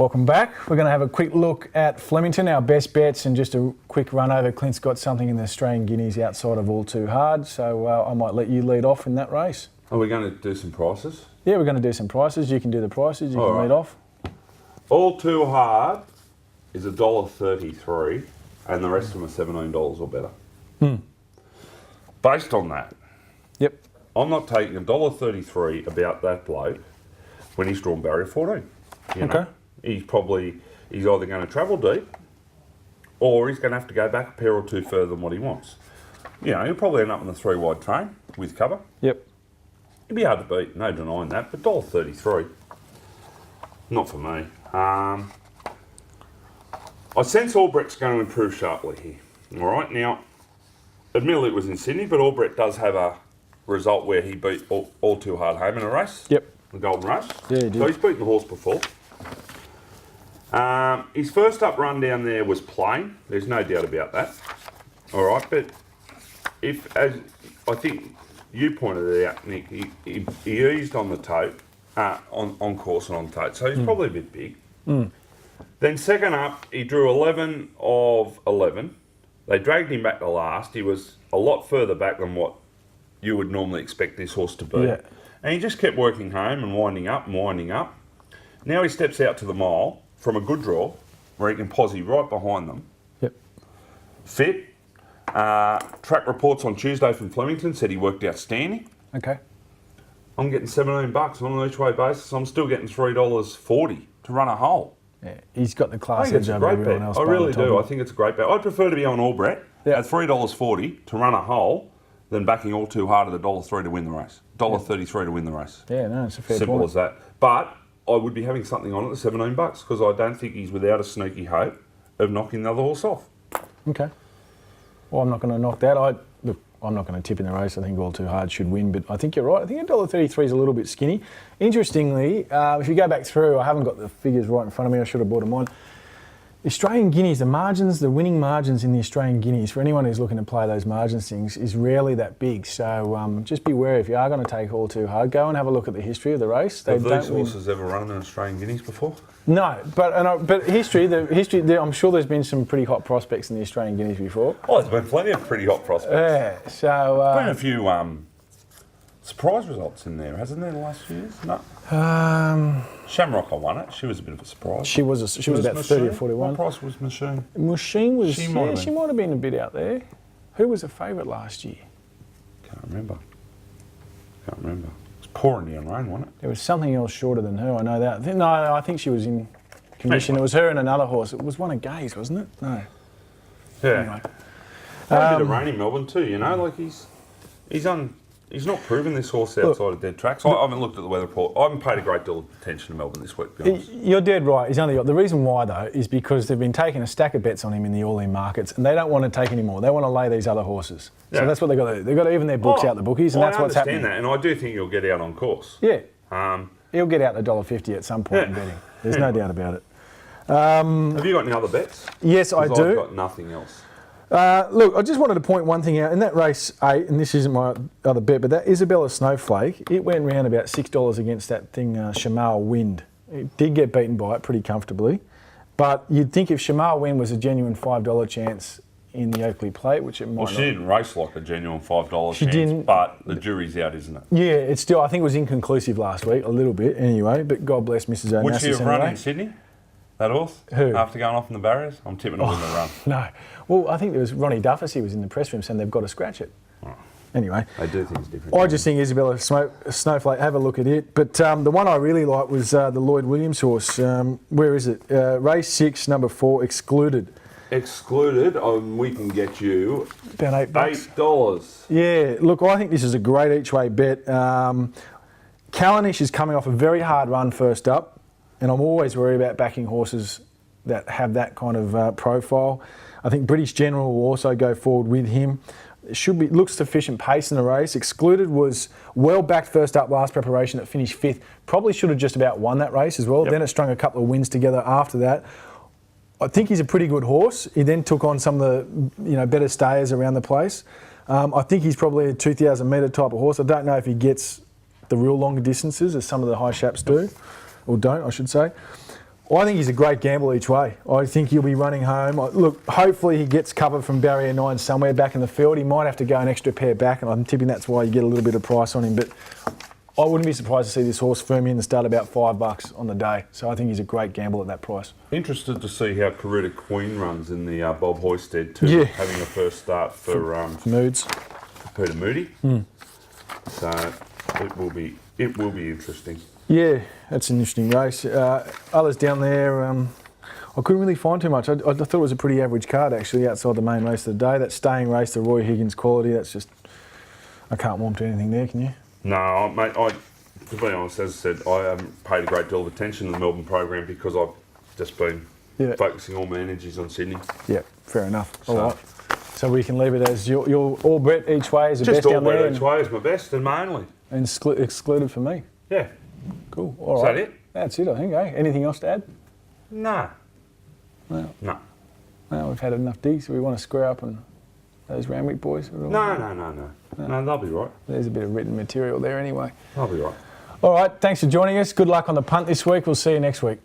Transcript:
Welcome back. We're going to have a quick look at Flemington, our best bets, and just a quick run over. Clint's got something in the Australian Guineas outside of All Too Hard, so I might let you lead off in that race. Are we going to do some prices? Yeah, we're going to do some prices. You can do the prices. You can lead off. All Too Hard is $1.33, and the rest of them are $17 or better. Based on that, yep, I'm not taking $1.33 about that bloke when he's drawn barrier 14. You know? He's either going to travel deep, or he's going to have to go back a pair or two further than what he wants. You know, he'll probably end up in the 3-wide train with cover. Yep. It'd be hard to beat, no denying that, but $1.33, not for me. I sense Albrecht's going to improve sharply here. All right, now, admittedly it was in Sydney, but Albrecht does have a result where he beat all Too Hard home in a race. Yep. The Golden Rush. Yeah, he did. So he's beaten the horse before. His first up run down there was plain. There's no doubt about that. All right, but as I think you pointed it out, Nick, he eased on the tote, on course and on tote, so he's probably a bit big. Then second up, he drew 11 of 11. They dragged him back to last. He was a lot further back than what you would normally expect this horse to be. Yeah. And he just kept working home and winding up and winding up. Now he steps out to the mile from a good draw where he can posse right behind them. Yep. Fit. Track reports on Tuesday from Flemington said he worked outstanding. Okay. I'm getting $17 on an each way basis. I'm still getting $3.40 to run a hole. Yeah, he's got the I class think it's edge a over great everyone bet. else. I by really the time. do. I think it's a great bet. I'd prefer to be on Albrecht at $3.40 to run a hole than backing All Too Hard at $1.03 to win the race. $1.33 to win the race. Yeah, no, it's a fair Simple point. as that. But I would be having something on at the $17 because I don't think he's without a sneaky hope of knocking the other horse off. Okay. Well, I'm not going to knock that. I'm not going to tip in the race. I think All Too Hard should win, but I think you're right. I think $1.33 is a little bit skinny. Interestingly, if you go back through, I haven't got the figures right in front of me. I should have brought them on. The Australian Guineas, the margins, the winning margins in the Australian Guineas, for anyone who's looking to play those margins things, is rarely that big. So just be wary if you are going to take All Too Hard. Go and have a look at the history of the race. Have these horses ever run in Australian Guineas before? No, but history. I'm sure there's been some pretty hot prospects in the Australian Guineas before. Oh, there's been plenty of pretty hot prospects. Yeah, so There's been a few surprise results in there, hasn't there, the last few years? No. Shamrock, I won it. She was a bit of a surprise. She was about Machine? 30 or 41. What price was Machine? Machine was. She might have been a bit out there. Who was a favourite last year? Can't remember. It was pouring down rain, wasn't it? There was something else shorter than her. I know that. No, I think she was in condition. It was her and another horse. It was one of Gay's, wasn't it? No. Yeah. Anyway. A bit of rain in Melbourne too, you know, like he's not proven this horse outside of dead tracks. I haven't looked at the weather report. I haven't paid a great deal of attention to Melbourne this week, to be honest. You're dead right. He's only got the reason why though is because they've been taking a stack of bets on him in the all-in markets, and they don't want to take any more. They want to lay these other horses. So that's what they've got to do. They've got to even their books out the bookies, and that's what's happening. I understand that, and I do think you'll get out on course. Yeah. He'll get out the $1.50 at some point in betting. There's no doubt about it. Have you got any other bets? Yes, I do. I've got nothing else. Look, I just wanted to point one thing out. In that race 8, and this isn't my other bet, but that Isabella Snowflake, it went round about $6 against that thing, Shamal Wind. It did get beaten by it pretty comfortably. But you'd think if Shamal Wind was a genuine $5 chance in the Oakley Plate, which it might not. Well, she didn't race like a genuine $5 She chance, didn't. but the jury's out, isn't it? Yeah, it's still, I think it was inconclusive last week, a little bit anyway, but God bless Mrs. Onassis. Would she have run in Sydney? That horse? Who? After going off in the barriers? I'm tipping it in the run. No. Well, I think there was Ronnie Duffus, he was in the press room saying they've got to scratch it. Oh. Anyway. They do things differently. I just think Isabella Snowflake, have a look at it. But the one I really like was the Lloyd Williams horse. Where is it? Race 6, number 4, Excluded. Excluded, we can get you About $8. $8. Yeah, look, I think this is a great each-way bet. Callanish is coming off a very hard run first up, and I'm always worried about backing horses that have that kind of profile. I think British General will also go forward with him. Looks sufficient pace in the race. Excluded was well backed first up last preparation. It finished 5th. Probably should have just about won that race as well. Yep. Then it strung a couple of wins together after that. I think he's a pretty good horse. He then took on some of the better stayers around the place. I think he's probably a 2,000 metre type of horse. I don't know if he gets the real longer distances as some of the high shaps do, or don't, I should say. I think he's a great gamble each way. I think he'll be running home. Look, hopefully he gets covered from barrier 9 somewhere back in the field. He might have to go an extra pair back, and I'm tipping that's why you get a little bit of price on him. But I wouldn't be surprised to see this horse firm in the start about $5 on the day. So I think he's a great gamble at that price. Interested to see how Carita Queen runs in the Bob Hoysted too, Yeah. having a first start for Moods. Peter Moody. So it will be interesting. Yeah, that's an interesting race. Others down there, I couldn't really find too much. I thought it was a pretty average card actually outside the main race of the day. That staying race, the Roy Higgins quality, that's just, I can't warm to anything there, can you? No, mate, to be honest, as I said, I haven't paid a great deal of attention to the Melbourne program because I've just been focusing all my energies on Sydney. Yeah, fair enough. All right. So we can leave it as your all bet each way is the Just best all down there. bet each way is my best and my only. And excluded for me. Yeah. Cool. All Is right. that it? That's it, I think. Eh? Anything else to add? No. No. No. No, we've had enough digs. We want to square up on those Randwick boys. No, they'll be right. There's a bit of written material there anyway. They'll be right. All right, thanks for joining us. Good luck on the punt this week. We'll see you next week.